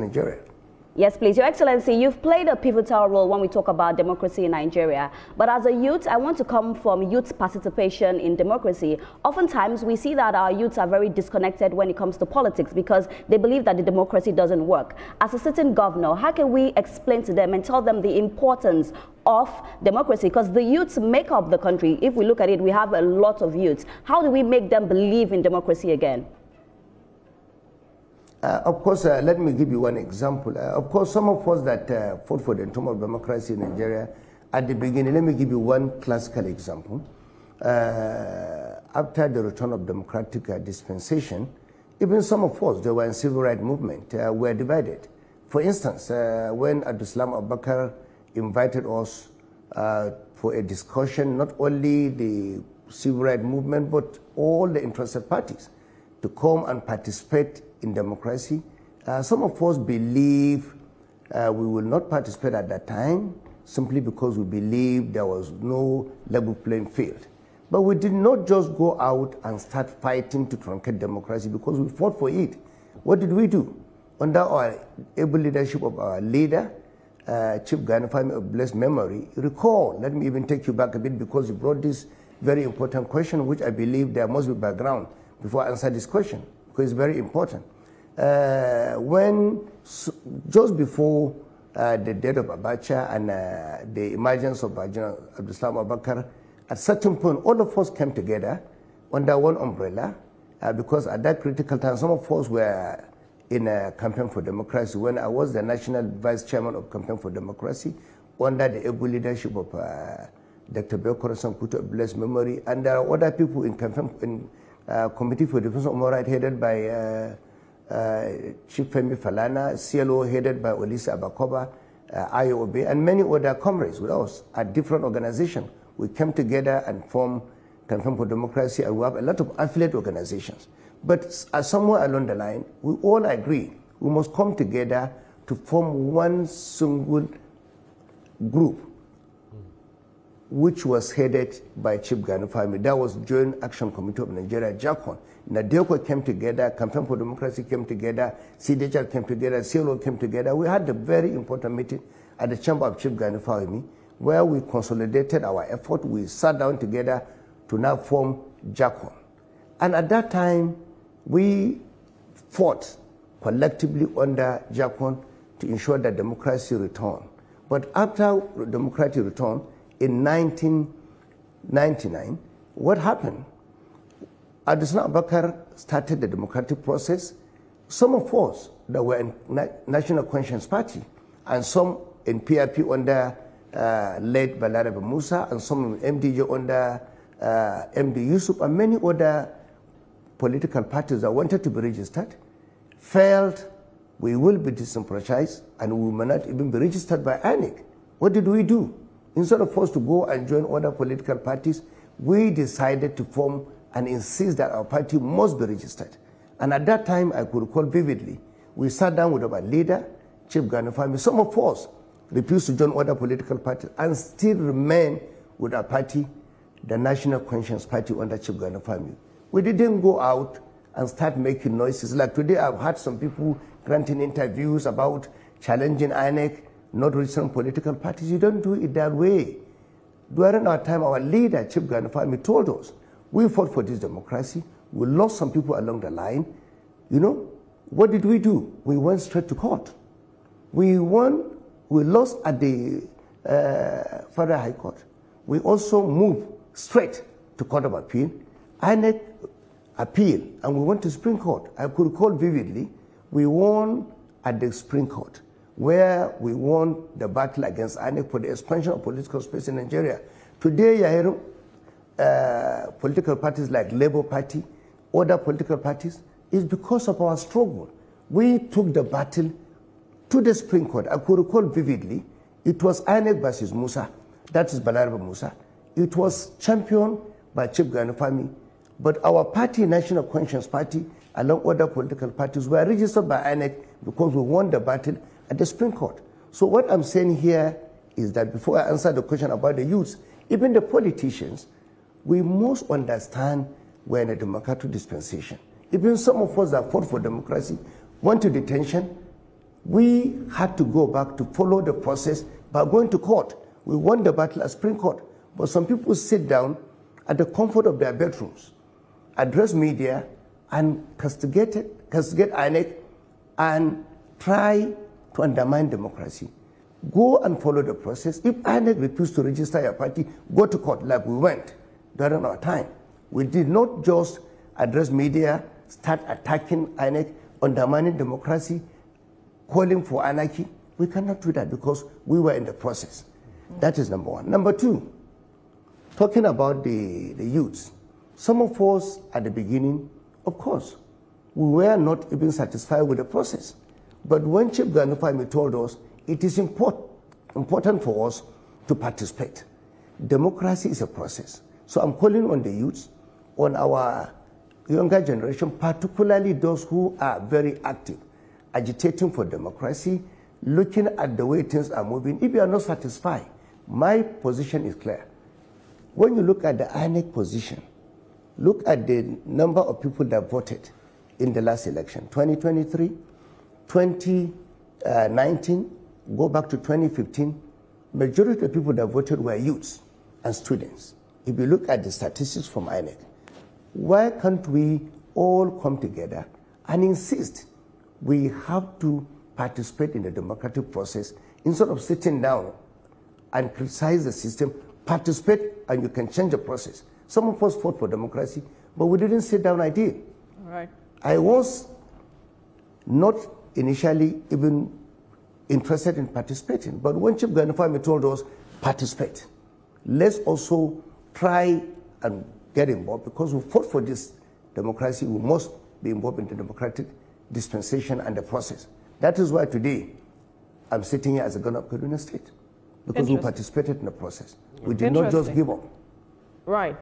in Nigeria. Yes, please. Your Excellency, you've played a pivotal role when we talk about democracy in Nigeria. But as a youth, I want to come from youth participation in democracy. Oftentimes, we see that our youths are very disconnected when it comes to politics because they believe that the democracy doesn't work. As a sitting governor, how can we explain to them and tell them the importance of democracy? Because the youths make up the country. If we look at it, we have a lot of youths. How do we make them believe in democracy again? Of course, let me give you one example. Of course, some of us that fought for the term of democracy in Nigeria at the beginning, let me give you one classical example. After the return of democratic dispensation, even some of us that were in civil rights movement were divided. For instance, when Abdulsalam Abubakar invited us for a discussion, not only the civil rights movement, but all the interested parties to come and participate in democracy. Some of us believe we will not participate at that time simply because we believe there was no level playing field. But we did not just go out and start fighting to truncate democracy because we fought for it. What did we do? Under our able leadership of our leader, Chief Gani Fahmy of blessed memory, recall, let me even take you back a bit because you brought this very important question, which I believe there must be background before I answer this question, because it's very important. Just before the death of Abacha and the emergence of Abdulsalam Abubakar, at certain point, all of us came together under one umbrella, because at that critical time, some of us were in a campaign for democracy. When I was the national vice chairman of Campaign for Democracy, under the able leadership of Dr. Bekoro Sankuto of blessed memory, and there are other people in campaign Committee for Defense of Human Rights headed by Chief Femi Falana, CLO headed by Olisa Abakoba, IOB, and many other comrades with us at different organizations. We came together and formed Campaign for Democracy, and we have a lot of affiliate organizations. But somewhere along the line, we all agree we must come together to form one single group, which was headed by Chief Gani Fahmy. That was Joint Action Committee of Nigeria, JACON. NADECO came together, Campaign for Democracy came together, CDHR came together, CLO came together. We had a very important meeting at the chamber of Chief Gani Fahmy, where we consolidated our effort. We sat down together to now form JACON. And at that time, we fought collectively under JACON to ensure that democracy returned. But after democracy returned, in 1999, what happened? Abdulsalam Abubakar started the democratic process. Some of us that were in National Conscience Party, and some in PRP under late Balarabe Musa, and some in MDJ under MD Yusuf, and many other political parties that wanted to be registered, felt we will be disenfranchised and we may not even be registered by INEC. What did we do? Instead of us to go and join other political parties, we decided to form and insist that our party must be registered. And at that time, I could recall vividly, we sat down with our leader, Chief Gani Fahmy. Some of us refused to join other political parties and still remain with our party, the National Conscience Party under Chief Gani Fahmy. We didn't go out and start making noises. Like today, I've had some people granting interviews about challenging INEC, not registering political parties. You don't do it that way. During our time, our leader, Chief Gani Fahmy, told us, we fought for this democracy. We lost some people along the line. You know, what did we do? We went straight to court. We won. We lost at the Federal High Court. We also moved straight to Court of Appeal. INEC appeal, and we went to Supreme Court. I could recall vividly, we won at the Supreme Court, where we won the battle against INEC for the expansion of political space in Nigeria. Today, you hear political parties like Labour Party, other political parties, is because of our struggle. We took the battle to the Supreme Court. I could recall vividly, it was INEC versus Musa, that is Balarabe Musa. It was championed by Chief Gani Fahmy, but our party, National Conscience Party, along other political parties, were registered by INEC because we won the battle at the Supreme Court. So what I'm saying here is that before I answer the question about the youths, even the politicians, we must understand we're in a democratic dispensation. Even some of us that fought for democracy went to detention, We had to go back to follow the process by going to court. We won the battle at Supreme Court. But some people sit down at the comfort of their bedrooms, address media, and castigate INEC and try to undermine democracy. Go and follow the process. If INEC refused to register your party, go to court like we went during our time. We did not just address media, start attacking INEC, undermining democracy, calling for anarchy. We cannot do that because we were in the process. That is number one. Number two, talking about the youths. Some of us at the beginning, of course, we were not even satisfied with the process. But when Chief Ganufami told us it is important for us to participate. Democracy is a process. So I'm calling on the youths, on our younger generation, particularly those who are very active, agitating for democracy, looking at the way things are moving. If you are not satisfied, my position is clear. When you look at the INEC position, look at the number of people that voted in the last election, 2023, 2019, go back to 2015, majority of people that voted were youths and students. If you look at the statistics from INEC, why can't we all come together and insist we have to participate in the democratic process instead of sitting down and criticize the system? Participate and you can change the process. Some of us fought for democracy, but we didn't sit down. I did. All right. I was not initially even interested in participating, but when Chief Ganufami told us, participate, let's also try and get involved because we fought for this democracy. We must be involved in the democratic dispensation and the process. That is why today I'm sitting here as a governor of Kaduna State, because we participated in the process. We did not just give up. Right.